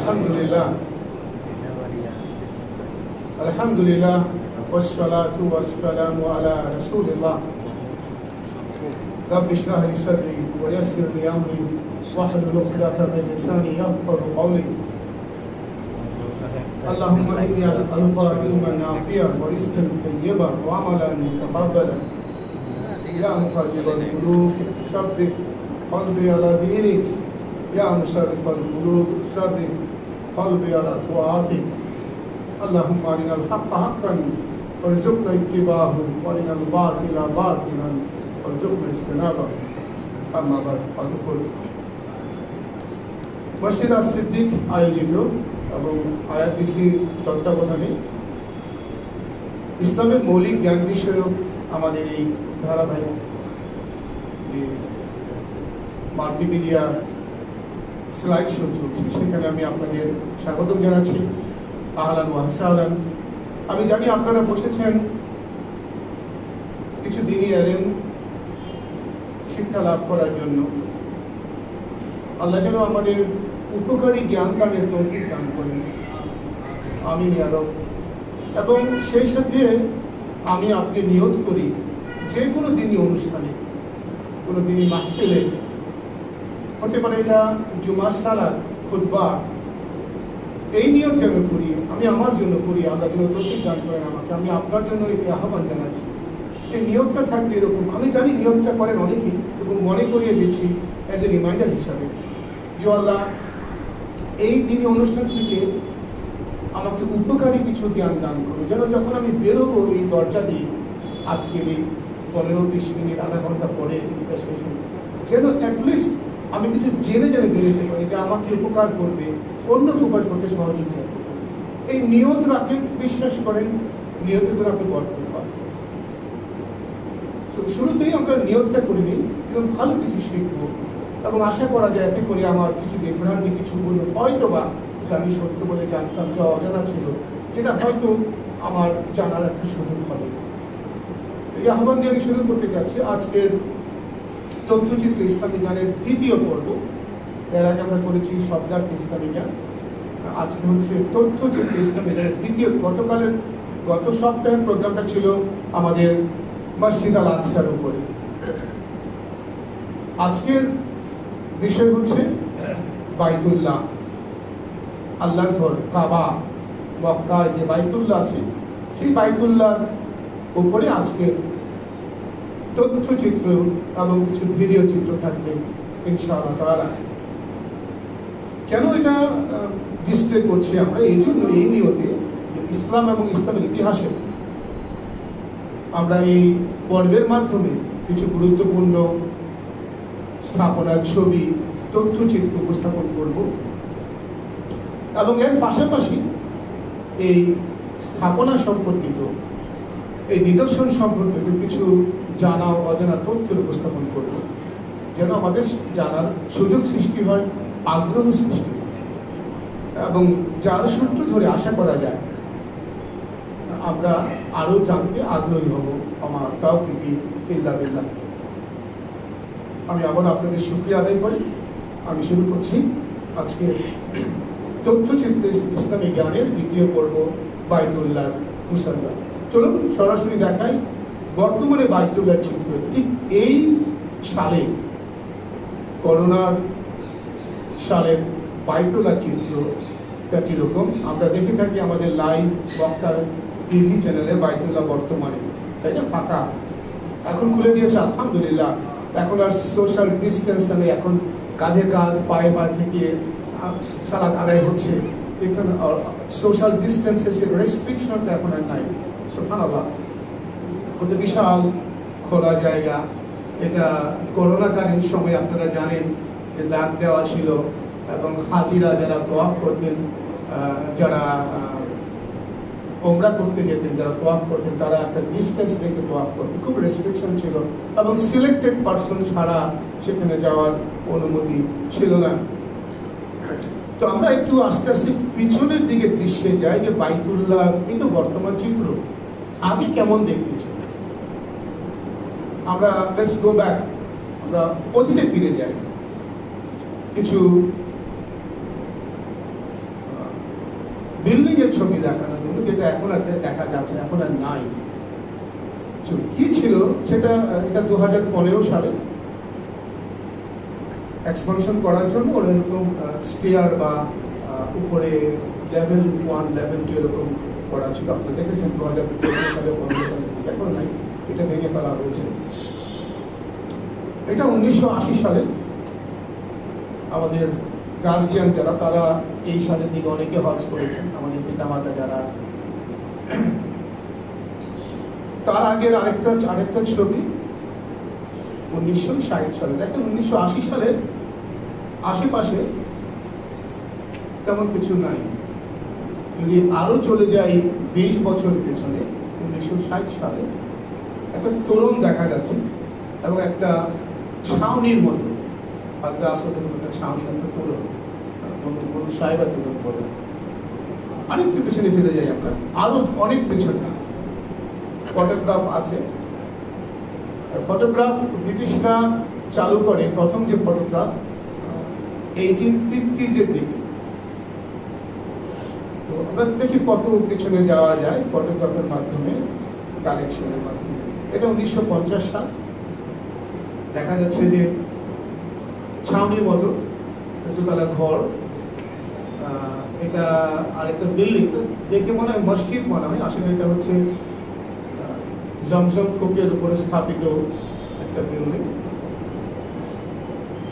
Alhamdulillah. Alhamdulillah. Wassalatu wassalamu ala Rasulillah. Rabbi shrah li sadri wa yassir li amri wahlul 'uqdatan min lisani yafqahu qawli. Allahumma inni as'aluka ilman nafi'an wa rizqan tayyiban wa 'amalan mutaqabbalan. Ya muqallibal qulub, shabbih qalbi ala dinik. Ya musarrifal qulub, sarrif qalbi ala ta'atik. Allahumma arinal haqqa haqqan warzuqna ittiba'ahu wa arinal batila batilan warzuqna ijtinabahu. Amma ba'd. মসজিদ সিদ্দিক আয়োজিত এবং আইআরডিসির তত্ত্বাবধানে ইসলামের মৌলিক জ্ঞান বিষয়ক আমাদের এই ধারাবাহিক যে মাল্টিমিডিয়া স্লাইড শো চলছে, সেখানে আমি আপনাদের স্বাগতম জানাচ্ছি। আহলান ওয়া সাহলান। আমি জানি আপনারা বসেছেন কিছু দিনই এলেন শিক্ষা লাভ করার জন্য। আল্লাহ যেন আমাদের উপকারী জ্ঞান দানের তৌফিক দান করেন, আমিন ইয়া রব। এবং সেই সাথে আমি আপনি নিয়ত করি যে কোনো দিনই অনুষ্ঠানে, কোনো দিনই মাহফিলে, হতে পারে এটা জুমার সালাত, খুতবা, এই নিয়ত যেন করি, আমি আমার জন্য করি, আল্লাহ যেন তৌফিক দান করেন আমাকে। আমি আপনার জন্য এই আহ্বান জানাচ্ছি যে নিয়তটা থাকবে এরকম। আমি জানি নিয়তটা করেন অনেকেই, এবং মনে করিয়ে দিচ্ছি অ্যাজ এ রিমাইন্ডার হিসাবে যে আল্লাহ এই দিনই অনুষ্ঠান থেকে আমাকে উপকারী কিছু জ্ঞান দান করো, যেন যখন আমি বেরোবো এই দরজা দিয়ে আজকের এই 15-20 মিনিট আধা ঘন্টা পরে এটা শেষ হবে, যেন অ্যাটলিস্ট আমি কিছু জেনে বেরোতে পারি যে আমাকে উপকার করবে, অন্যকে উপকার করতে সহযোগিতা করবে। এই নিয়ত রাখেন, বিশ্বাস করেন নিয়তের করে আপনি বর্তমান পাবেন। শুরুতেই আমরা নিয়তটা করে নিই এবং ভালো কিছু শিখবো, এবং আশা করা যায় এতে করে আমার কিছু বিভ্রান্তি, কিছু বলবো হয়তো বা যে আমি সত্য বলে জানতাম, যা অজানা ছিল, যেটা হয়তো আমার জানার একটা সুযোগ হবে। এই আহ্বান দিয়ে আমি শুরু করতে চাচ্ছি আজকের তথ্যচিত্র ইসলামী জ্ঞানের দ্বিতীয় পর্ব। এর আগে আমরা করেছি শব্দার্থ ইসলামী জ্ঞান, আজকে হচ্ছে তথ্যচিত্র ইসলামী জ্ঞানের দ্বিতীয়। গত সপ্তাহের প্রোগ্রামটা ছিল আমাদের মসজিদ আল আকসার উপরে। আজকের বিষয় হচ্ছে বাইতুল্লাহ, আল্লাহর ঘর, কাবা, মক্কার যে বাইতুল্লাহ আছে, সেই বাইতুল্লাহর উপরে আজকের তথ্যচিত্র এবং কিছু ভিডিও চিত্র থাকবে ইনশাআল্লাহ তাআলা। কেন এটা ডিসপ্লে করছি আমরা? এই জন্য, এই নিয়তে যে ইসলাম এবং ইসলামের ইতিহাসে আমরা এই পর্বের মাধ্যমে কিছু গুরুত্বপূর্ণ স্থাপনার ছবি, তথ্যচিত্র উপস্থাপন করব, এবং এর পাশাপাশি এই স্থাপনা সম্পর্কিত, এই নিদর্শন সম্পর্কিত কিছু জানা অজানা তথ্যের উপস্থাপন করব, যেন আমাদের জানার সুযোগ সৃষ্টি হয়, আগ্রহ সৃষ্টি হয়, এবং যার সূত্র ধরে আশা করা যায় আমরা আরো জানতে আগ্রহী হব। আমার তাওফিক ইল্লা বিল্লাহ। আমি আবার আপনাদের শুকরিয়া আদায় করি। আমি শুরু করছি আজকে তথ্যচিত্র ইসলামী জ্ঞানের দ্বিতীয় পর্ব, বাইতুল্লাহ মুসাল্লা। চলুন সরাসরি দেখাই বর্তমানে বাইতুল্লাহ চিত্র। ঠিক এই সালে, করোনার সালের বাইতুল্লাহ চিত্রটা কীরকম আমরা দেখে থাকি আমাদের লাইভ মক্কার টিভি চ্যানেলে। বাইতুল্লাহ বর্তমানে, তাই না, ফাঁকা। এখন খুলে দিয়েছে আলহামদুলিল্লাহ। এখন আর সোশ্যাল ডিস্টেন্সটা নেই, এখন কাঁধে কাঁধ, পায়ে পা থেকে সালাত আদায় হচ্ছে। এখানে সোশ্যাল ডিস্টেন্সের সে রেস্ট্রিকশনটা এখন আর নাই। সুবহানাল্লাহ, কত বিশাল খোলা জায়গা। এটা করোনাকালীন সময় আপনারা জানেন যে দাগ দেওয়া ছিল, এবং হাজিরা যারা তোয়াফ করতেন, যারা ওমরা করতে যেতেন, যারা তোয়াফ করতেন, তারা একটা ডিস্টেন্স রেখে তোয়াফ করতেন। খুব রেস্ট্রিকশন ছিল, এবং সিলেক্টেড পারসন ছাড়া সেখানে যাওয়ার অনুমতি ছিল না। তো আমরা একটু আস্তে আস্তে পিছনের দিকে দৃশ্যে যাই যে বাইতুল্লাহ এই তো বর্তমান চিত্র, আগে কেমন দেখতে ছিল। আমরা লেটস গো ব্যাক, আমরা অতীতে ফিরে যাই। কিছু বিল্ডিং এর ছবি দেখানো কিন্তু যেটা এখন আর দেখা যাচ্ছে, এখন আর নাই। কি ছিল সেটা, এটা 2015 সালে এক্সপানশন করার জন্য ওরা এরকম স্টেয়ার বা উপরে লেভেল 1 লেভেল 2 এরকম করা ছিল। আপনি দেখেছেন 2014 সালে 15 সালের দিকে, এখন নাই, এটা ভেঙে ফেলা হয়েছে। এটা 1980 সালে আমাদের গার্জিয়ান যারা, তারা এই সালের দিকে অনেকে হজ করেছেন, আমাদের পিতামাতা যারা আছে। তার আগের আরেকটা ছবি 1960 সালে। দেখেন 1980 সালের আশেপাশে তেমন কিছু নাই। যদি আরো চলে যাই 20 বছর পেছনে, 1960 সালে একটা তরুণ দেখা যাচ্ছে এবং একটা ছাউনির মতো, হাজরা আসদের একটা ছাউনির একটা তরুণ, কোনো সাহেবা তরুণ বলে। আরেকটু পেছনে ফিরে যাই আমরা, আরো অনেক পেছনে ফটোগ্রাফ আছে। ফটোগ্রাফ ব্রিটিশরা চালু করে প্রথম যে ফটোগ্রাফ 1850s এর দিকে। তো আমরা দেখি কত পিছনে যাওয়া যায় ফটোগ্রাফের মাধ্যমে, কালেকশনের মাধ্যমে। এটা 1950 সাল। দেখা যাচ্ছে যে ছাউনির মতো দুতলা ঘর, এটা আরেকটা বিল্ডিং, দেখে মনে হয় মসজিদ মনে হয়, আসলে এটা হচ্ছে জমজম কূপের উপরে স্থাপিত একটা বিল্ডিং।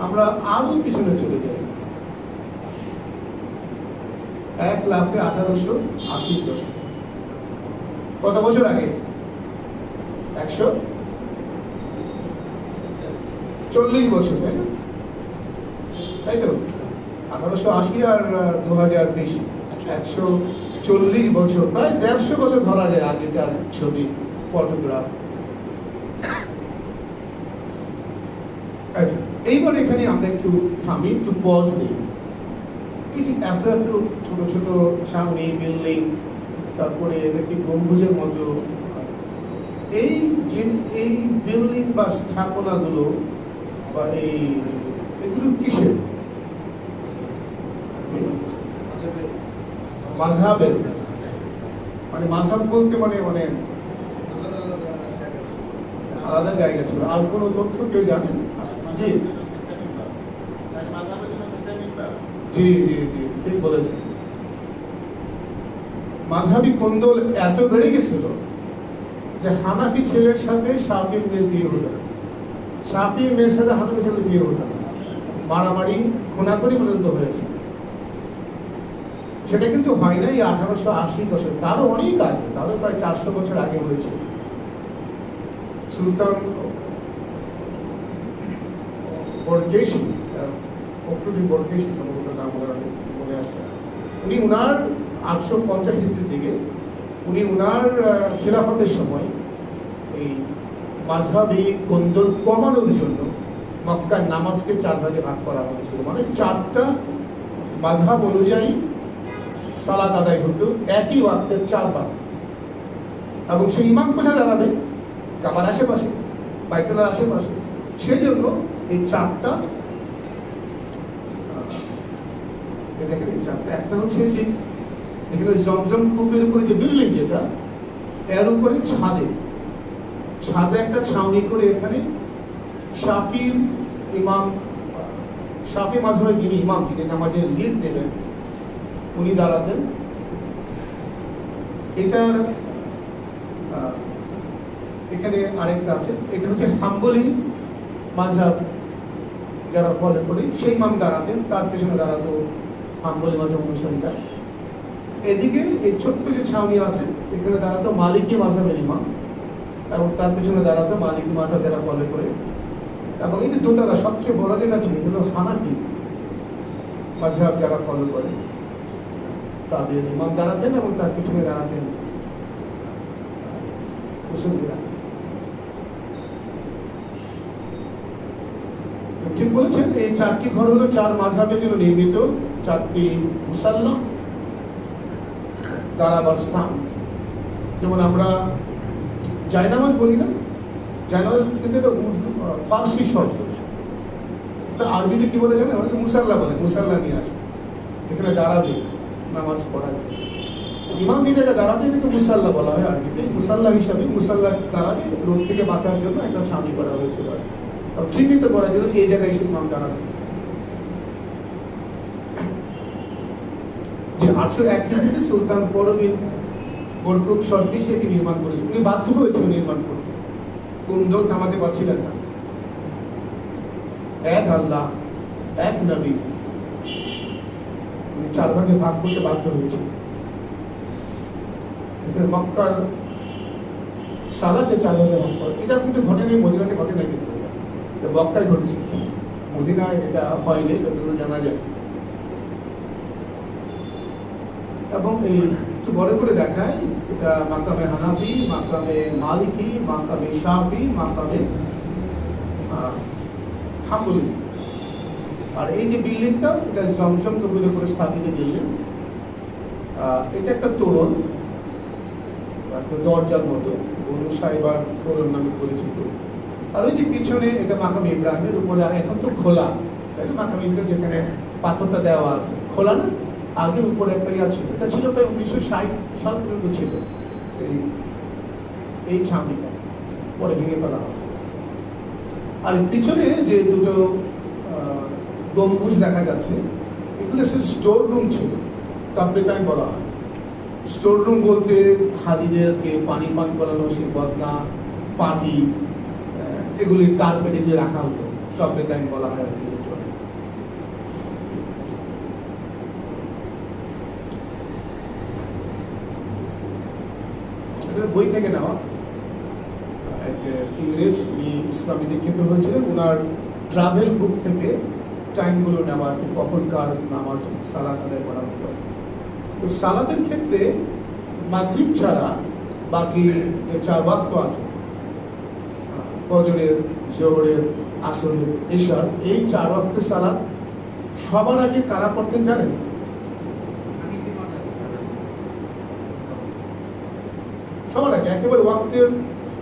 আমরা আরো পিছনে চলে যাই, 1880 বছর। কত বছর আগে? 140 বছর, তাই না? তাই তো, 1880 আর 2020, 140 বছর, প্রায় 150 বছর ধরা যায় আগেকার ছবি, ফটোগ্রাফ। আচ্ছা, এইবার এখানে আমরা একটু থামি, একটু পজ দিই। এই যে এত এত ছোট ছোট সামনে বিল্ডিং, তারপরে নাকি গম্বুজের মতো, এই যে এই বিল্ডিং বা স্থাপনাগুলো বা এগুলো কিসের? মাযহাবের, মানে মাযহাব বলতে মানে আলাদা জায়গা ছিল। আর কোনো তথ্য কেউ জানেন? জি জি জি জি, ঠিক বলেছেন। মাযহাবী কোন্দল এত বেড়ে গেছিল যে হানাফি ছেলের সাথে শাফির মেয়ের বিয়ে হতো না, শাফি মেয়ের সাথে হানাফি ছেলের বিয়ে হতো না, মারামারি খুনাখুনি পর্যন্ত হয়েছে। সেটা কিন্তু হয় নাই 1880 বছর, তারও অনেক আগে, তারও প্রায় 400 বছর আগে হয়েছে। সুলতান বরকেশী, বরকেশী সম্ভবত নাম মনে আসছে, উনি উনার 850 খ্রিস্টের দিকে, উনি উনার খিলাফতের সময় এই মাযহাবী কোন্দল কমানোর জন্য মক্কার নামাজকে 4 ভাগে ভাগ করা হয়েছিল। মানে 4টা মাযহাব অনুযায়ী সালাত আদায় হতো একই ওয়াক্তের 4 বার, এবং সেই ইমাম কোথায় দাঁড়াবে? কাবার আশেপাশে, বাইতুল্লাহর আশেপাশে। সেই জন্য এই 4টা, দেখেন এই 4টা, একটা হচ্ছে যে এখানে জমজম কূপের উপরে যে বিল্ডিং, যেটা এর উপরে ছাদে একটা ছাউনি করে এখানে শাফি ইমাম, শাফি মাযহাবের যিনি ইমাম, যিনি নামাজের লিড দেবেন, উনি দাঁড়াতেন। এটার এখানে আরেকটা আছে, এটা হচ্ছে হাম্বলি মাযহাব যারা ফলো করে সেই ইমাম দাঁড়াতেন, তার পেছনে দাঁড়াতো হাম্বলি মাযহাব অনুসারীরা। এদিকে এই ছোট্ট যে ছাউনি আছে, এখানে দাঁড়াতো মালিকি মাযহাবের ইমাম, এবং তার পেছনে দাঁড়াতো মালিকি মাযহাব যারা ফলো করে। এবং এই যে দোতলা সবচেয়ে বড় যেটা ছিল, এগুলো হানাফি মাযহাব যারা ফলো করে, তাদের ইমাম দাঁড়াতেন এবং তার পিছনে দাঁড়াতেন মুসল্লিরা। ঠিক বলেছেন, এই 4টি ঘর হলো 4 মাযহাবের জন্য নির্মিত, 4টি মুসাল্লা, দাঁড়াবার স্থান। যেমন আমরা জায়নামাজ বলি না, জায়নামাজ কিন্তু এটা উর্দু ফার্সি শব্দ, আরবিতে কি বলে জানেন? আমাকে মুসাল্লা বলে, মুসাল্লা নিয়ে আসে, যেখানে দাঁড়াবে, নামাজ পড়াবে। ইমাম যে জায়গায় দাঁড়াতে এটাকে মুসাল্লা বলা হয় আর কি। মুসাল্লা হিসাবে মুসাল্লা দাঁড়াবে রোদ থেকে বাঁচার জন্য একটা ছাউনি করা হয়েছিল আর চিহ্নিত করার জন্য এই জায়গায় এসে ইমাম দাঁড়াবে। যে 801 খ্রিস্টাব্দে সুলতান পরবিন বরকুক শর্তি সেটি নির্মাণ করেছে, উনি বাধ্য হয়েছিল নির্মাণ করতে, কুন্দল থামাতে পারছিলেন না। এক আল্লাহ, এক নবী, উনি 4 ভাগে ভাগ করতে বাধ্য হয়েছিল। মক্কার সালাতে 4 ভাগে ভাগ করে, এটা কিন্তু ঘটেনি, মদিনাতে ঘটে নাই, কিন্তু এটা মক্কায় ঘটেছে, মদিনায় এটা হয়নি যতটুকু জানা যায়। এবং এই একটু বড় করে দেখায়, এটা মাকামে হানাফি, মাকামে মালিকি, মাকামে শাফি, মাকামে হাম্বলি। আর এই যে বিল্ডিংটা, এটা জমজম কবির উপরে স্থাপিত বিল্ডিং। এটা একটা তোরণ, একটা দরজার মতো, বনু সাইবার তোরণ নামে পরিচিত। আর ওই যে পিছনে এটা মাকাম ইব্রাহিমের উপরে, এখন তো খোলা, তাই না? মাকাম ইব্রাহিম যেখানে পাথরটা দেওয়া আছে খোলা না, আগে উপরে একটা ইয়া ছিল, এটা ছিল প্রায় 1960 সাল পর্যন্ত ছিল এই ছাউনিটা, পরে ভেঙে ফেলা হয়। আর পিছনে যে দুটো গম্বুজ দেখা যাচ্ছে, এগুলো সে স্টোর রুম ছিল, কাব্যতায় বলা হয়। স্টোর রুম বলতে হাজিদেরকে পানি পান করানো, সে বদনা, পাটি, এগুলি কার্পেট এগুলি রাখা হতো, কাব্যতায় বলা হয় আর কি। বই থেকে নেওয়া, এক ইংরেজ, উনি ইসলামী দীক্ষিত হয়েছিলেন, ওনার ট্রাভেল বুক থেকে টাইমগুলো নেওয়া, কখনকার নামাজ সালাত আদায় করা হতো। তো সালাতের ক্ষেত্রে মাগরিব ছাড়া বাকি যে 4 ওয়াক্ত আছে, ফজরের, জোহরের, আসরের, এশার, এই 4 ওয়াক্ত সালাত সবার আগে কারা পড়তেন জানেন? সবার আগে একেবারে ওয়াক্তের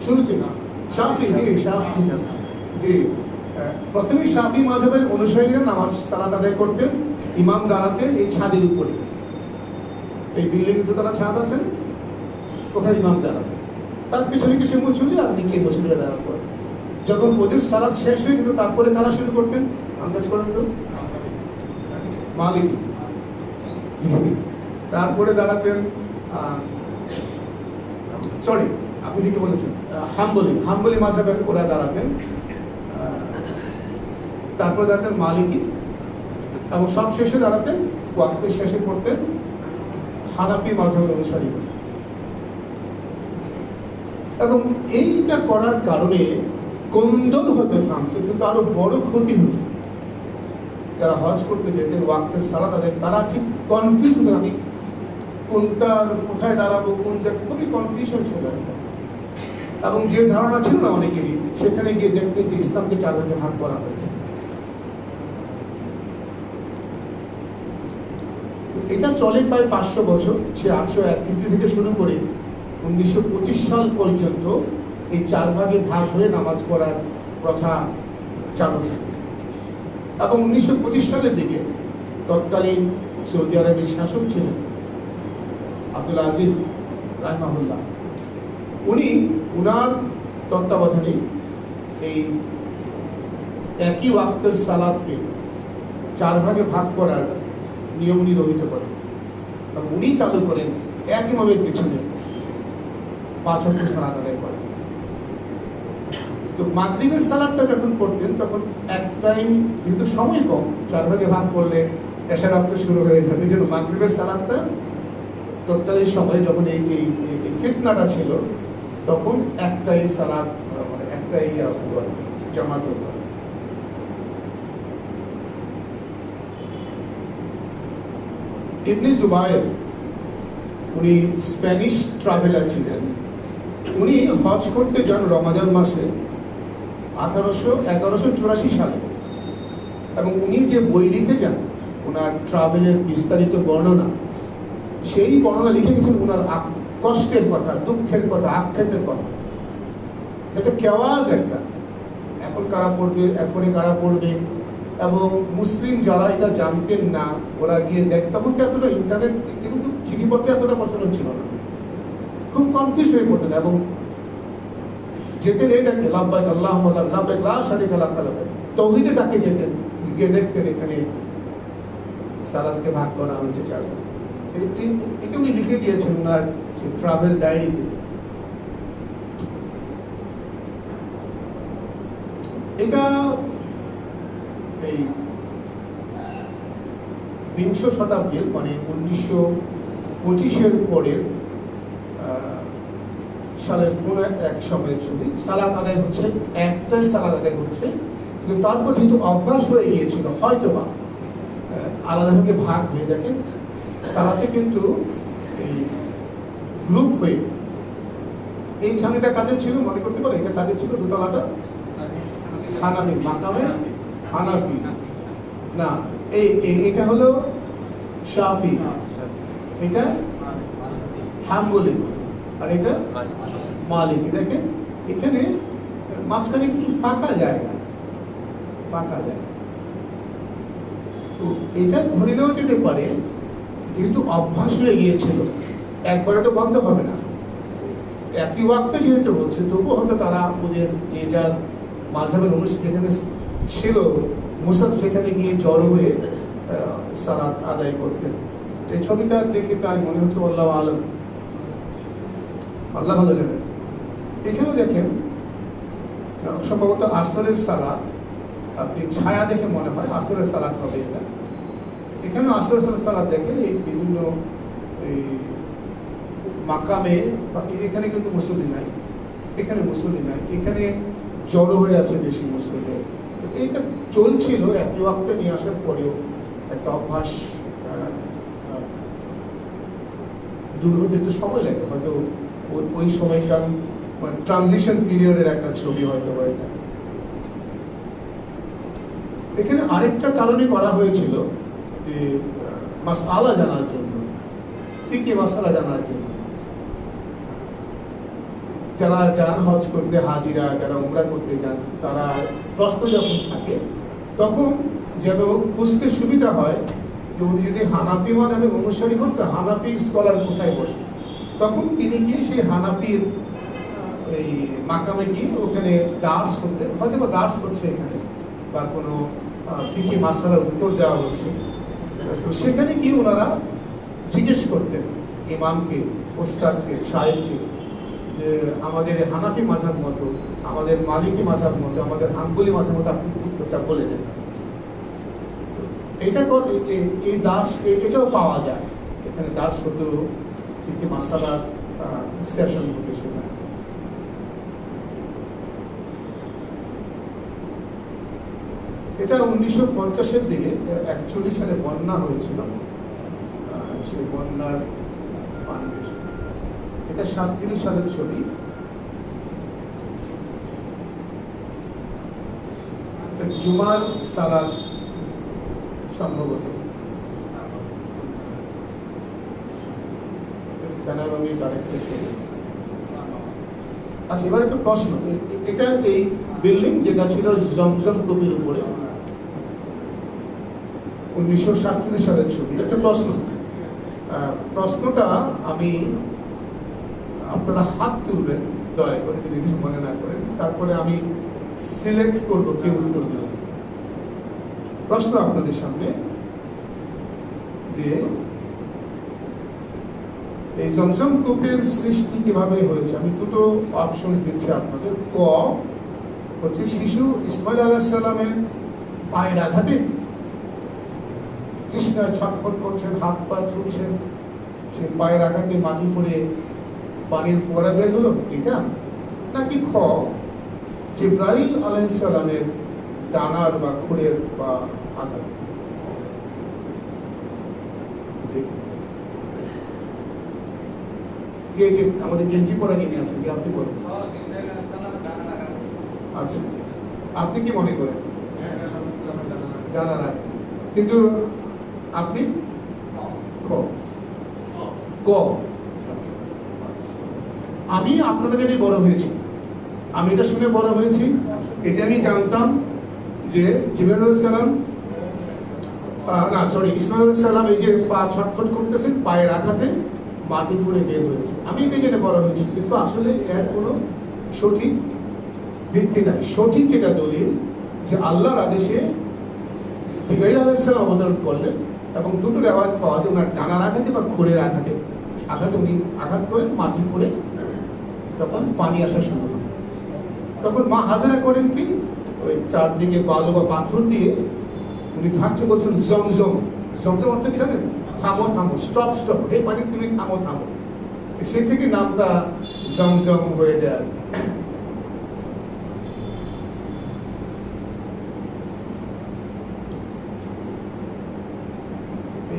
শুরুতে না, শাফি, জি, প্রথমে শাফি মাযহাবের অনুসারীরা নামাজ সালাত আদায় করতেন, ইমাম দাঁড়াতেন এই ছাদের উপরে, এই বিল্ডিং এর দোতলা ছাদ আছে, ওখানে ইমাম দাঁড়াতেন, তার পিছনে কিছু মুসল্লি আর নিচে মুসল্লিরা দাঁড়াতেন। যখন ওদের সালাত শেষ হয়ে যেত, তারপরে কারা শুরু করতেন আন্দাজ করেন তো? মালিক। তারপরে দাঁড়াতেন সরি আপনি ঠিকই বলেছেন, হাম্বলি মাযহাবের ওরা দাঁড়াতেন, তারপরে দাঁড়াতেন মালিকি, এবং সব শেষে দাঁড়াতেন, ওয়াক্তের শেষে পড়তেন হানাফি মাযহাবের অনুসারী। এবং এইটা করার কারণে কোন্দল হতে থামছে, কিন্তু আরো বড় ক্ষতি হয়েছে। যারা হজ করতে যেতেন ওয়াক্তের সালাত আদায়, তারা ঠিক কনফিউজ হতেন, আমি কোথায় দাঁড়াবো, কোন জায়গায়, খুবই কনফিউশন ছিল একটা। এবং যে ধারণা ছিল না অনেকেরই, সেখানে গিয়ে দেখতেন যে ইসলামকে 4 ভাগে ভাগ করা হয়েছে। এটা চলে প্রায় 500 বছর, সে 801 খ্রিস্টাব্দ থেকে শুরু করে 1925 সাল পর্যন্ত এই 4 ভাগে ভাগ হয়ে নামাজ পড়ার প্রথা চালু থাকে। এবং 1925 সালের দিকে তৎকালীন সৌদি আরবের শাসক ছিলেন আব্দুল আজিজ রাহমাহুল্লাহ, উনি উনার তত্ত্বাবধানে এই একই ওয়াক্তের সালাতকে 4 ভাগে ভাগ করার নিয়ম নির্ধারিত করেন, এবং উনি চালু করেন এক ইমামের পিছনে 5 ওয়াক্ত সালাত আদায় করেন। তো মাগরিবের সালাতটা যখন পড়তেন, তখন একটাই, যেহেতু সময় কম, 4 ভাগে ভাগ করলে এশার ওয়াক্ত শুরু হয়ে যাবে, এই জন্য মাগরিবের সালাতটা তৎকালীন সময়ে যখন এই ফিতনাটা ছিল, তখন একটাই সালাত, মানে একটাই জামাত হতো। ইবনে জুবায়ের, উনি স্প্যানিশ ট্রাভেলার ছিলেন, উনি হজ করতে যান রমাদান মাসে 1184 সালে, এবং উনি যে বই লিখে যান, ওনার ট্রাভেলের বিস্তারিত বর্ণনা, সেই বর্ণনা লিখে গেছেন ওনার কষ্টের কথা, দুঃখের কথা, আক্ষেপের কথা। এটা কেওয়াজ একটা, এখন কারা পড়বে, এরপরে কারা পড়বে, এবং মুসলিম যারা এটা জানতেন না ওরা গিয়ে দেখ, তখন তো এতটা ইন্টারনেট কিন্তু চিঠিপত্রে এতটা প্রচলন ছিল না, খুব কনফিউজ হয়ে পড়তেন এবং যেতেন এই ডাকে লাব্বাইক আল্লাহুম্মা লাব্বাইক লা শারীকা লাক লাব্বাইক, তাওহীদে ডাকে যেতেন, গিয়ে দেখতেন এখানে সালাতকে ভাগ করা হয়েছে চার ভাগে। এটা উনি লিখে দিয়েছেন ওনার ট্রাভেল ডায়েরিতে। এটা এই বিংশ শতাব্দীর মানে 1925-এর পরের সালের কোন এক সময়ের ছবি। সালাত আদায় হচ্ছে, একটাই সালাত আদায় হচ্ছে, কিন্তু তারপর যেহেতু অভ্যাস হয়ে গিয়েছিল হয়তোবা আলাদাভাবে ভাগ হয়ে, দেখেন সালাতে কিন্তু এই গ্রুপ হয়ে, এই ছানিটা কাদের ছিল মনে করতে পারে, এটা কাদের ছিল? দোতলাটা হানাফি, মাকামে হানাফি না, এটা হলো শাফি, এটা হাম্বলি, আর এটা মালিকি। দেখেন এখানে মাঝখানে কিন্তু ফাঁকা জায়গা, ফাঁকা জায়গা। তো এটা ধরে নেওয়া যেতে পারে যেহেতু অভ্যাস হয়ে গিয়েছিল, একবারে তো বন্ধ হবে না, একই ওয়াক্তে যেহেতু হচ্ছে, তবুও হয়তো তারা ওদের যে যার মাযহাবের অনুষ্ঠান যেখানে ছিল মুসাদ সেখানে গিয়ে জড়ো হয়ে সালাত আদায় করতেন। এই ছবিটা দেখে তাই মনে হচ্ছে আল্লাহ আলম, আল্লাহ ভালো জানেন। এখানে দেখেন সম্ভবত আসরের সালাত, আপনি ছায়া দেখে মনে হয় আসরের সালাত হবে এটা। এখানে আসরের সালাত দেখেন এই বিভিন্ন এই মাকামে, এখানে কিন্তু মুসল্লি নাই, এখানে মুসল্লি নাই, এখানে জড়ো হয়ে আছে বেশি মুসল্লি। এইটা চলছিল একই ওয়াক্তে নিয়ে আসার পরেও একটা অভ্যাস দূর হতে একটু সময় লাগে, হয়তো ওই সময়কার মানে ট্রানজিশন পিরিয়ডের একটা ছবি হয়তো। এটা এখানে আরেকটা কারণে করা হয়েছিল যে মাসআলা জানার জন্য, ফিকহি মাসআলা জানার জন্য। যারা যান হজ করতে, হাজিরা যারা উমরা করতে যান, তারা প্রশ্ন যখন থাকে তখন যেন বুঝতে সুবিধা হয় যে উনি যদি হানাফি মাযহাবের অনুসারী হন তো হানাফি স্কলার কোথায় বসে, তখন তিনি গিয়ে সেই হানাফির এই মাকামে গিয়ে ওখানে দার্স করতে, হয়তো বা দার্স করছে এখানে বা কোনো ফিকহি মাসআলার উত্তর দেওয়া হচ্ছে, তো সেখানে গিয়ে ওনারা জিজ্ঞেস করতেন ইমামকে, ওস্তাদকে, শায়েখকে যে আমাদের হানাফি মাযহাব মতো, আমাদের মালিকি মাযহাব মতো, আমাদের হাম্বলি মাযহাব মতো আপনি উত্তরটা বলে দেন। এটা এই দাস এটাও পাওয়া যায় এখানে, দাস হতো ফিকহি মাসআলার সেশন হতো সেখানে। এটা 1950-এর দিকে 41 সালে বন্যা হয়েছিল, সেই বন্যার পানি, এটা 37 সালের ছবি। জুমার সালাত সম্ভবত প্যানারোমিক আরেকটা ছবি। আচ্ছা, এবার একটা প্রশ্ন, এটা এই বিল্ডিং যেটা ছিল জমজম কবির উপরে 1947 সালের ছবি। একটা প্রশ্ন, প্রশ্নটা আমি, আপনারা হাত তুলবেন দয়া করে যদি কিছু মনে না করেন, তারপরে আমি সিলেক্ট করবো কে উত্তর দিলেন। প্রশ্ন আপনাদের সামনে যে এই জমজম কূপের সৃষ্টি কিভাবে হয়েছে। আমি দুটো অপশনস দিচ্ছি আপনাদের। ক হচ্ছে শিশু ইসমাইল আলাইহিস সালামের পায়ের আঘাতে তৃষ্ণায় ছটফট করছেন, হাত পা ছুটছেন, সে পায়ের আঘাতে মাটি পড়ে পানির ফোয়ারা বের হলো, এটা নাকি খ জিবরাইল আলাইহিস সালামের ডানার বা খুরের বা আঘাত। যে আমাদের গেঞ্জি পরা যিনি আছেন, যে আপনি বলুন। আচ্ছা, আপনি কি মনে করেন? ডানার আঘাত, কিন্তু আপনি ক। আমি আপনাদের জন্য বড় হয়েছি, আমি এটা শুনে বড় হয়েছি, এটা আমি জানতাম যে জিবরাইল আলাইহিস সালাম ইসমাঈল আলাইহিস সালাম এই যে পা ছটফট করতেছেন, পায়ের আঘাতে মাটি করে বের হয়েছে। আমি এটা জেনে বলা হয়েছে, কিন্তু আসলে এর কোনো সঠিক ভিত্তি নাই। সঠিক যেটা দলিল যে আল্লাহর আদেশে জিবরাইল আলাইহিস সালাম অবতরণ করলেন এবং দুটো রেওয়ায়াত পাওয়া যায়, ওনার ডানার আঘাতে বা খোরের আঘাতে উনি আঘাত করেন, মাটি ফুলে তখন পানি আসা শুরু হয়। তখন মা হাজারা করেন কি, ওই চারদিকে বালু বা পাথর দিয়ে উনি ভাবছে, বলছেন জমজম। জমজম অর্থ কি জানেন? থামো থামো, স্টপ স্টপ, এই পানি তুমি থামো থামো। সে থেকে নামটা জমজম হয়ে যায়।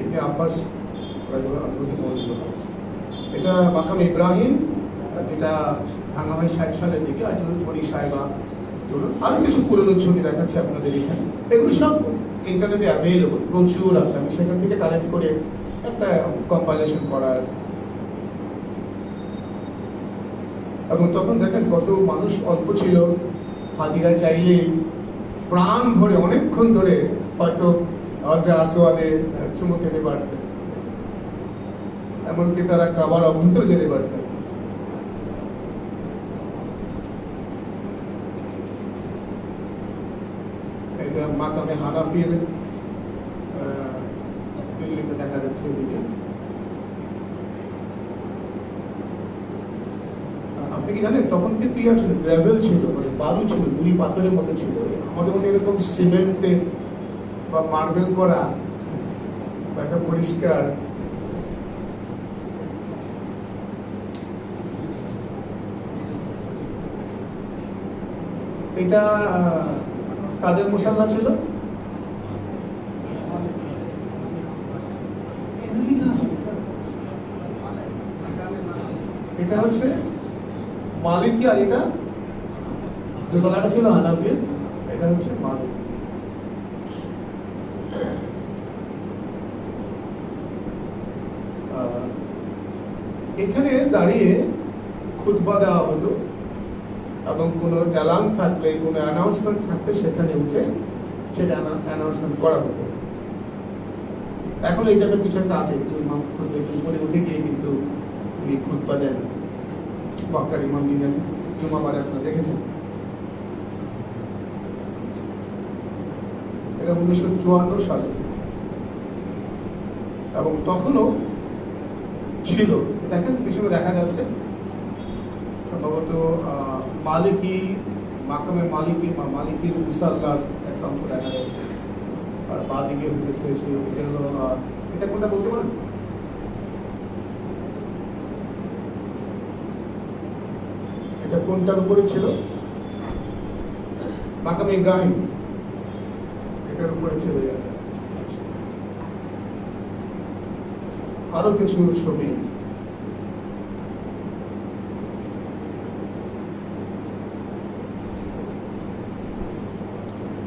ইবনে আব্বাস এটা মাকাম ইব্রাহিম, যেটা ভাঙা হয় 60 সালের দিকে, আর ধনী সাহেবা আরো কিছু পুরনো ছবি দেখাচ্ছে আপনাদের এখানে। এগুলো সব ইন্টারনেটে অ্যাভেলেবল, প্রচুর আছে। আমি সেখান থেকে কালেক্ট করে একটা কম্পাইলেশন করার। এবং তখন দেখেন কত মানুষ অল্প ছিল, হাজিরা চাইলে প্রাণ ভরে অনেকক্ষণ ধরে হয়তো আসওয়াদে চুমু খেতে পারতেন, এমনকি তারা কাবার অভ্যন্তরে যেতে পারতেন। এটা মাকামে হানাফির বিল্ডিংটা দেখা যাচ্ছে ওদিকে। আপনি কি জানেন তখন কিন্তু ইয়া ছিল, গ্রাভেল ছিল, মানে বালু ছিল, নুড়ি পাথরের মতো ছিল। আমাদের মধ্যে এরকম সিমেন্টে বা মার্বেল করা বা একটা পরিষ্কার। এটা কাদের মুসাল্লা ছিল? এটা হচ্ছে মালিকি, আর এটা দোতলাটা ছিল হানাফির, এটা হচ্ছে মালিক। এখানে দাঁড়িয়ে খুতবা দেওয়া হতো এবং কোনো অ্যালার্ম থাকলে, কোনো অ্যানাউন্সমেন্ট থাকলে সেখানে উঠে সেটা অ্যানাউন্সমেন্ট করা হতো। এখন এই টাইপের কিছু একটা আছে, উপরে উঠে গিয়ে কিন্তু উনি খুতবা দেন। মক্কার ইমাম দিনের জুমাবারে আপনারা দেখেছেন। এটা 1954 সালে, এবং তখনও ছিল। দেখেন পিছনে দেখা যাচ্ছে সম্ভবত মালিকি, মাকামে মালিকি বা মালিকির মুসাল্লার একটা অংশ দেখা যাচ্ছে। আর বাদিকে হইতেছে এটা কোনটা বলতে পারেন? এটা কোনটার উপরে ছিল? মাকামে ইব্রাহিম, এটার উপরে ছিল। আরো কিছু ছবি।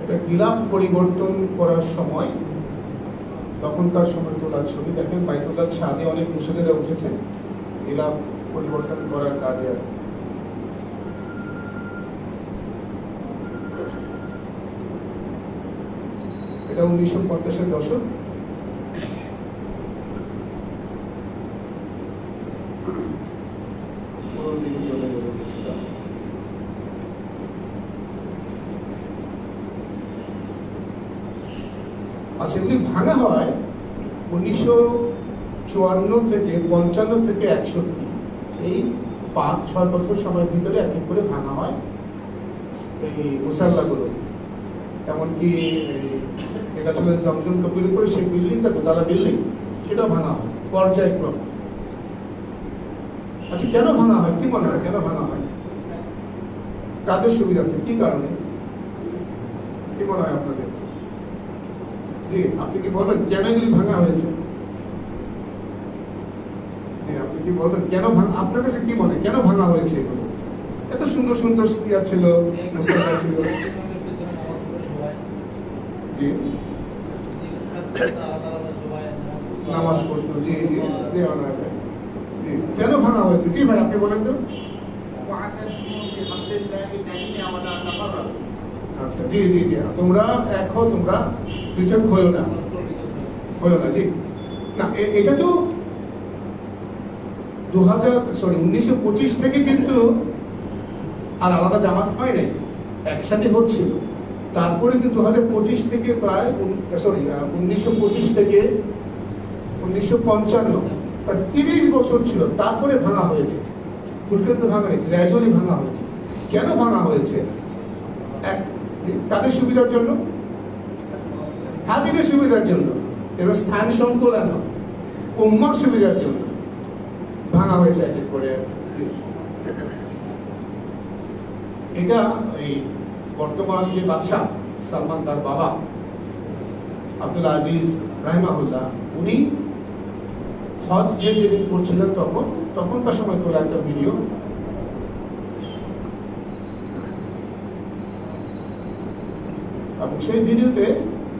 এটা গিলাফ পরিবর্তন করার সময়, তখনকার সময় তোলার ছবি। দেখেন বাইতুল্লাহর ছাদে অনেক মুসল্লিরা উঠেছে গিলাফ পরিবর্তন করার কাজে। এটা 1950-এর দশক। আচ্ছা, এগুলি ভাঙা হয় 1954 থেকে 55 থেকে 61, এই 5-6 বছর সময়ের ভিতরে এক এক করে ভাঙা হয় এই মুসাল্লাগুলো। এমনকি এটা ছিল জমজম কপির উপরে সেই বিল্ডিংটা, দোতলা বিল্ডিং, সেটাও ভাঙা হয় পর্যায়ক্রমে। আচ্ছা, কেন ভাঙা হয়? কি মনে হয় কেন ভাঙা হয়? কাদের সুবিধার্থে? কি কারণে? কি মনে হয় আপনাদের? জি, আপনি কি বলবেন কেন এগুলি ভাঙা হয়েছে? জি, আপনি কি বলবেন কেন ভাঙা? আপনার কাছে কি মনে, কেন ভাঙা হয়েছে এগুলো? এত সুন্দর সুন্দর স্ত্রিয়া ছিল, মুসল্লা ছিল। জি, নামাজ পড়তো। জি জি, জি, কেন ভাঙা হয়েছে? জি ভাই, আপনি বলেন তো। আচ্ছা, জি জি জি, তোমরা এখন তোমরা পৃথক হয়েও না, জি না। এটা তো 1925 থেকে কিন্তু আর আলাদা জামাত হয় নাই, একসাথে হচ্ছিল। তারপরে কিন্তু 2025 থেকে প্রায় 1925 থেকে 1955 প্রায় 30 বছর ছিল, তারপরে ভাঙা হয়েছে। ফুটকেন্দ্র ভাঙা নেই, গ্র্যাজুয়ালি ভাঙা হয়েছে। কেন ভাঙা হয়েছে? এক, তাদের সুবিধার জন্য, হাজিদের সুবিধার জন্য, এবার স্থান সংকুলান, উম্মার সুবিধার জন্য ভাঙা হয়েছে এক এক করে। এটা এই বর্তমান যে বাদশাহ সালমান, তার বাবা আব্দুল আজিজ রাহিমাহুল্লাহ, উনি হজ যেদিন করছিলেন তখনকার সময় তোলা একটা ভিডিও। এবং সেই ভিডিওতে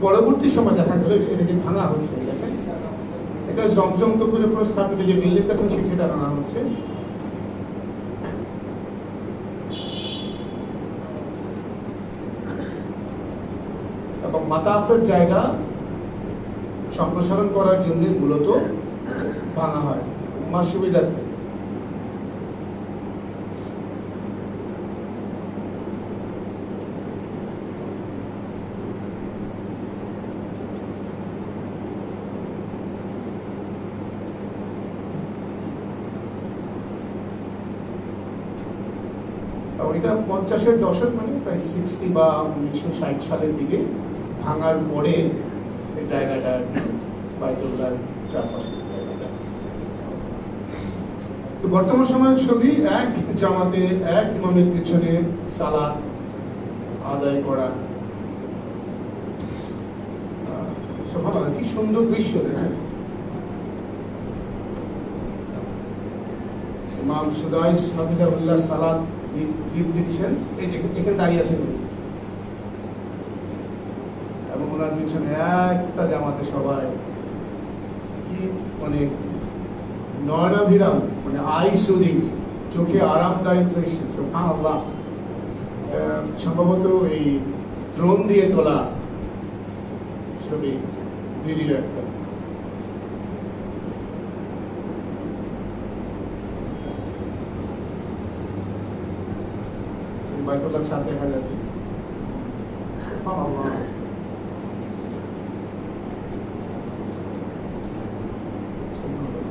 পরবর্তী সময় দেখা গেল এটাকে ভাঙা হচ্ছে। দেখেন, এটা জমজম কবির উপর স্থাপিত যে বিল্ডিং দেখুন, সেটা ভাঙা হচ্ছে। এবং মাতাফের জায়গা সম্প্রসারণ করার জন্য মূলত ভাঙা হয় উম্মার সুবিধার্থে। ওইটা 50-এর দশক, মানে প্রায় 60 বা 1960 সালের দিকে ভাঙার পরে এই জায়গাটা বাইতুল্লাহর চারপাশে জায়গাটা। তো বর্তমান সময়ের ছবি, এক জামাতে এক ইমামের পিছনে সালাত আদায় করা। সুবহানাল্লাহ, কি সুন্দর দৃশ্য দেখেন। ইমাম সুদাইস হাফিজাহুল্লাহ সালাত দিচ্ছেন, এই যে এখানে দাঁড়িয়ে আছেন এবং ওনার পিছনে একটা জামাতে সবাই কি মানে নয়নাভিরাম, মানে আইসুদি, চোখে আরামদায়ক দৃশ্য। সুবহানাল্লাহ, সম্ভবত এই ড্রোন দিয়ে তোলা ছবি, ভিডিও একটা। বাইতুল্লাহর ছাদ দেখা যাচ্ছে।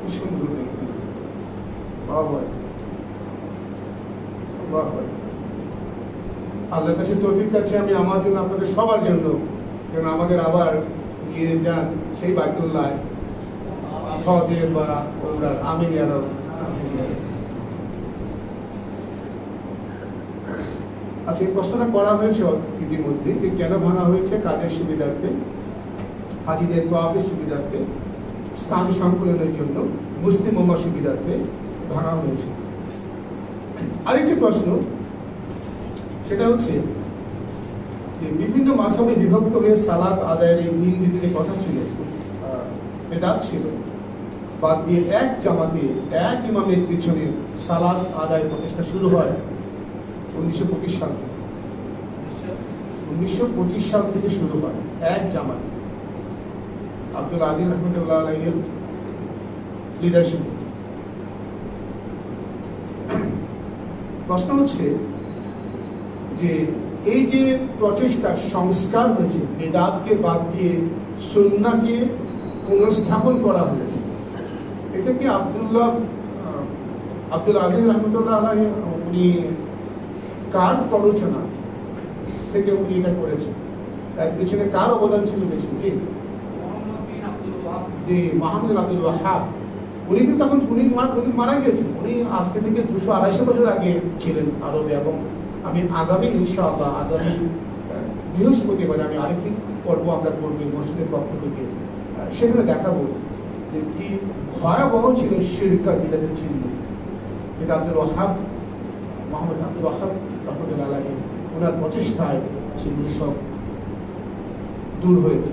কি সুন্দর দেখতে। আল্লাহর কাছে তৌফিক চাচ্ছি আমি, আমার জন্য, আপনাদের সবার জন্য, যেন আমাদের আবার গিয়ে যান সেই বাইতুল্লাহ হজে বা ওমরাহ। আমিন ইয়া রাব। আচ্ছা, এই প্রশ্নটা করা হয়েছে ইতিমধ্যে যে কেন ভাঙা হয়েছে? কাদের সুবিধার্থে? হাজিদের তোয়াফের সুবিধার্থে, স্থান সংকলনের জন্য, মুসলিম উম্মার সুবিধার্থে ভাঙা হয়েছে। আরেকটি প্রশ্ন, সেটা হচ্ছে যে বিভিন্ন মাযহাবে বিভক্ত হয়ে সালাত আদায়ের এই নিয়ম নীতি যে কথা ছিল, বেদাত ছিল, বাদ দিয়ে এক জামাতে এক ইমামের পিছনে সালাত আদায়ের প্রচেষ্টা শুরু হয় 1925 সাল থেকে। 1925 সাল থেকে শুরু হয় এক জামাতে, আব্দুল আজিজ রহমতুল্লাহ আলাইহির লিডারশিপ। প্রশ্ন হচ্ছে যে এই যে প্রচেষ্টা, সংস্কার হয়েছে, বেদাতকে বাদ দিয়ে সুন্নাহকে পুনর্স্থাপন করা হয়েছে, এটা কি আব্দুল আজিজ রহমতুল্লাহ আলাইহি উনি কার প্ররোচনা থেকে উনি এটা করেছেন? তার পিছনে কার অবদান ছিল বেশি? জি, মুহাম্মদ আব্দুল ওয়াহাব। উনি কিন্তু তখন উনি মারা গিয়েছেন। উনি আজকে থেকে 200-250 বছর আগে ছিলেন আরবে। এবং আমি আগামী ইনশাআল্লাহ আগামী বৃহস্পতিবার আমি আরেকটি পর্ব আমরা করবো মসজিদের পক্ষ থেকে, সেখানে দেখাবো যে কি ভয়াবহ ছিল শিরক আর বিদআতের চিহ্ন। এটা আব্দুল ওয়াহাব, মুহাম্মদ আব্দুল ওয়াহাব রহমতুল্লাহ আলাইহি, ওনার প্রচেষ্টায় সেগুলি সব দূর হয়েছে।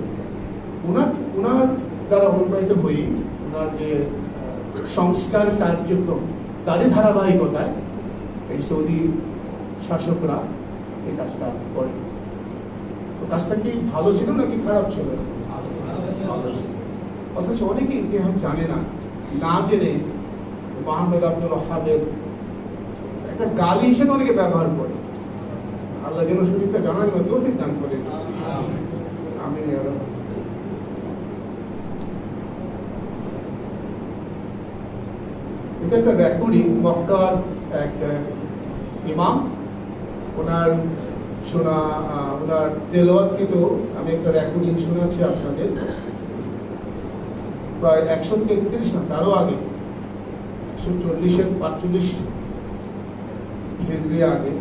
ওনার দ্বারা অনুপ্রাণিত হয়ে ওনার যে সংস্কার কার্যক্রম, তারই ধারাবাহিকতায় এই সৌদি শাসকরা এই কাজটা করে। কাজটা কি ভালো ছিল নাকি খারাপ ছিল? ভালো ছিল। অথচ অনেকে ইতিহাস জানে না, না জেনে মোহাম্মদ আব্দুল ওয়াহাবের একটা গালি হিসেবে অনেকে ব্যবহার করে। আল্লাহ যেন শরীরটা জানার জন্য তৌফিক দান করেন। আমিন ইয়া রাব্ব। এটা একটা রেকর্ডিং, মক্কার এক ইমাম, ওনার শোনা, ওনার তেলাওয়াতকৃত আমি একটা রেকর্ডিং শোনাচ্ছি আপনাদের। প্রায় 133 না তারও আগে, 140-45 হিজরি আগে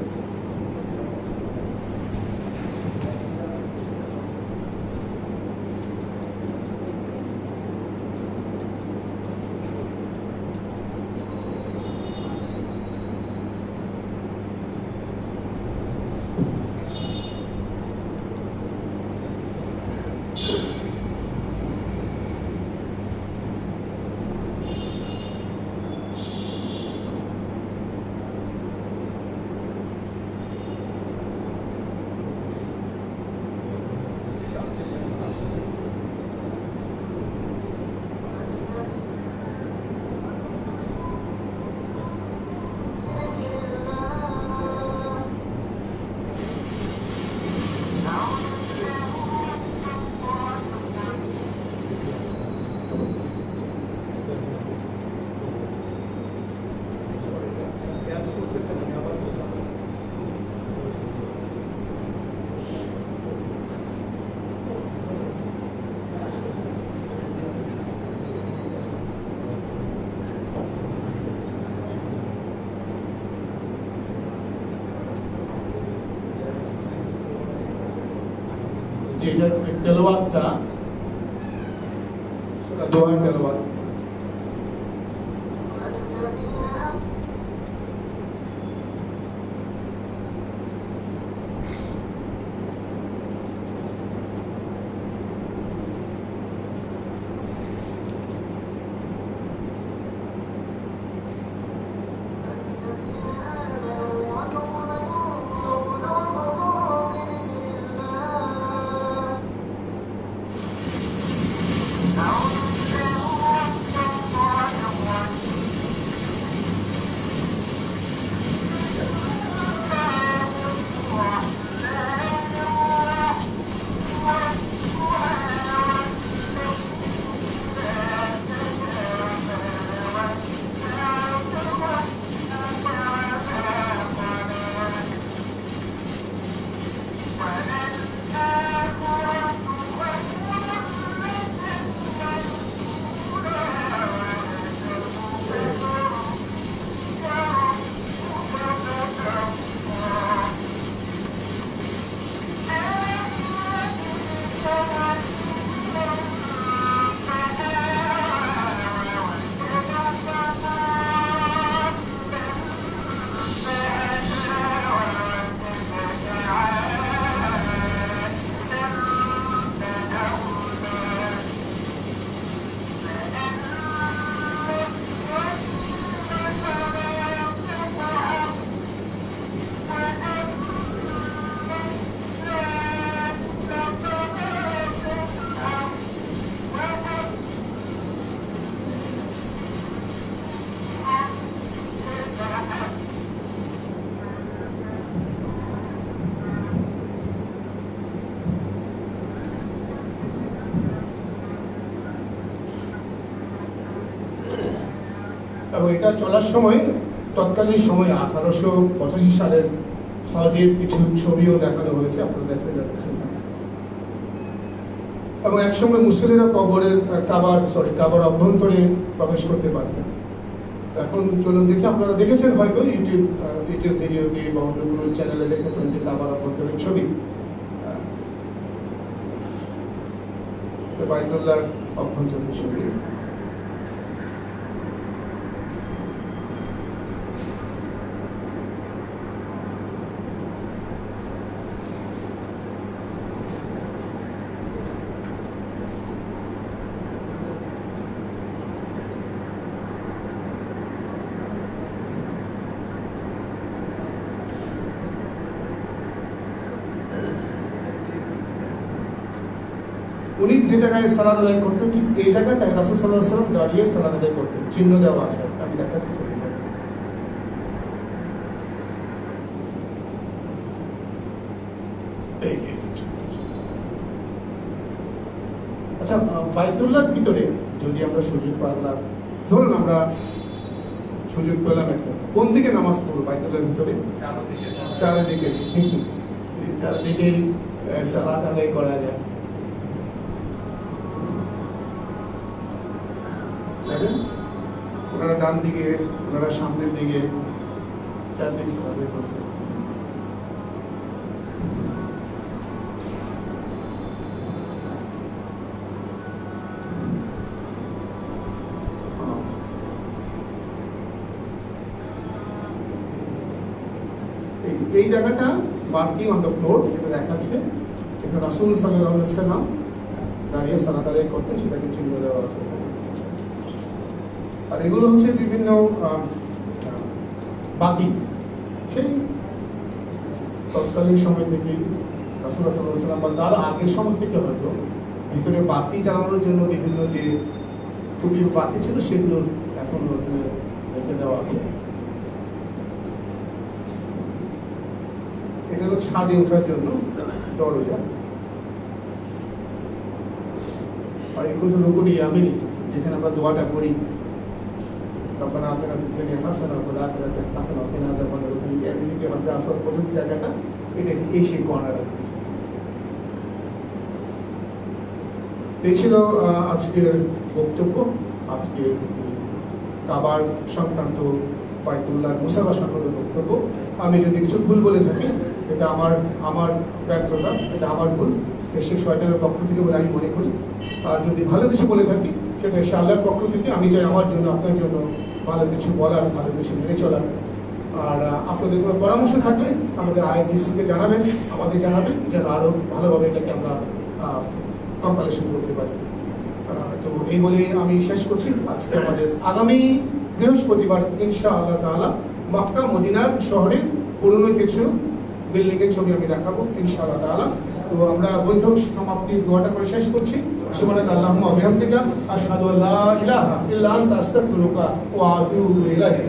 যেটা তেলাওয়াতটা, সেটা দোয়ার তেলাওয়াত। এবং এটা চলার সময়, তৎকালীন সময়ে 1885 সালের হজের কিছু ছবিও দেখানো হয়েছে, আপনারা দেখতে যাচ্ছেন। এবং একসময় মুসলিমরা কাবার অভ্যন্তরে প্রবেশ করতে পারতেন। এখন চলুন দেখি, আপনারা দেখেছেন হয়তো ইউটিউব ভিডিওতে বা অন্য কোনো চ্যানেলে দেখেছেন যে কাবার অভ্যন্তরের ছবি, বাইতুল্লাহর অভ্যন্তরের ছবি। উনি যে জায়গায় সালাত আদায় করতেন ঠিক এই জায়গাটায় রাসূল সাল্লাল্লাহু আলাইহি ওয়াসাল্লাম দাঁড়িয়ে সালাত আদায় করতেন, চিহ্ন দেওয়া আছে, আমি দেখাচ্ছি ছবিটা। আচ্ছা, বাইতুল্লাহর ভিতরে যদি আমরা সুযোগ পাইলাম, ধরুন আমরা সুযোগ পেলাম একটা, কোন দিকে নামাজ পড়বো বাইতুল্লাহর ভিতরে? চারিদিকে, চারিদিকেই সালাত আদায় করা যায়। দেখেন ওনারা ডান দিকে, ওনারা সামনের দিকে, চারদিকে সালাত আদায় করছে। এই জায়গাটা মার্কিং অন দ্য ফ্লোর, এটা দেখাচ্ছে এখানে রাসূল সাল্লাল্লাহু আলাইহি ওয়াসাল্লাম দাঁড়িয়ে সালাত আদায় করতেন, সেটাকে চিহ্ন দেওয়া আছে। আর এগুলো হচ্ছে বিভিন্ন বাতি, সেই তৎকালীন সময় থেকে রাসূল সাল্লাল্লাহু আলাইহি ওয়াসাল্লাম বা তার আগের সময় থেকে হয়তো ভিতরে বাতি জ্বালানোর জন্য বিভিন্ন যে খুবই বাতি ছিল সেগুলো এখন রেখে দেওয়া আছে। এটা হলো ছাদে ওঠার জন্য দরজা। আর এগুলো হলো রুকুন ইয়ামিনী, যেখানে আমরা দোয়াটা করি, রব্বানা আতিনা ফিদ দুনিয়া হাসানাহ ওয়া ফিল আখিরাতি হাসানাহ ওয়া কিনা আযাবান্নার। রুকুন ইয়ামিনী কে হাজরা আসর পর্যন্ত জায়গাটা, এটা এই সেই কর্নার। এই ছিল আজকের বক্তব্য, আজকের কাবার সংক্রান্ত, বাইতুল্লাহ মুসাফা সংক্রান্ত বক্তব্য। আমি যদি কিছু ভুল বলে থাকি এটা আমার ব্যর্থতা, এটা আমার ভুল, এসে শয়তানের পক্ষ থেকে বলে আমি মনে করি। আর যদি ভালো কিছু বলে থাকি সেটা আল্লাহর পক্ষ থেকে, আমি চাই আমার জন্য, আপনার জন্য ভালো কিছু বলার, ভালো কিছু মেনে চলার। আর আপনাদের কোনো পরামর্শ থাকলে আমাদের IRDC-কে জানাবেন, আমাদের জানাবেন, যেন আরও ভালোভাবে এটাকে আমরা কম্পাইলেশন করতে পারি। তো এই বলে আমি শেষ করছি। আজকে আমাদের আগামী বৃহস্পতিবার ইনশাআল্লাহ তাআলা মক্কা মদিনার শহরের পুরনো কিছু বিল্ডিংয়ের ছবি আমি দেখাবো ইনশাআল্লাহ তাআলা। তো আমরা বৈঠক সমাপ্তির দোয়াটা করে শেষ করছি। সুবহানাকা আল্লাহুম্মা ওয়া বিহামদিকা আশহাদু আল্লা ইলাহা ইল্লা আনতা আস্তাগফিরুকা ওয়া আতুবু ইলাইক।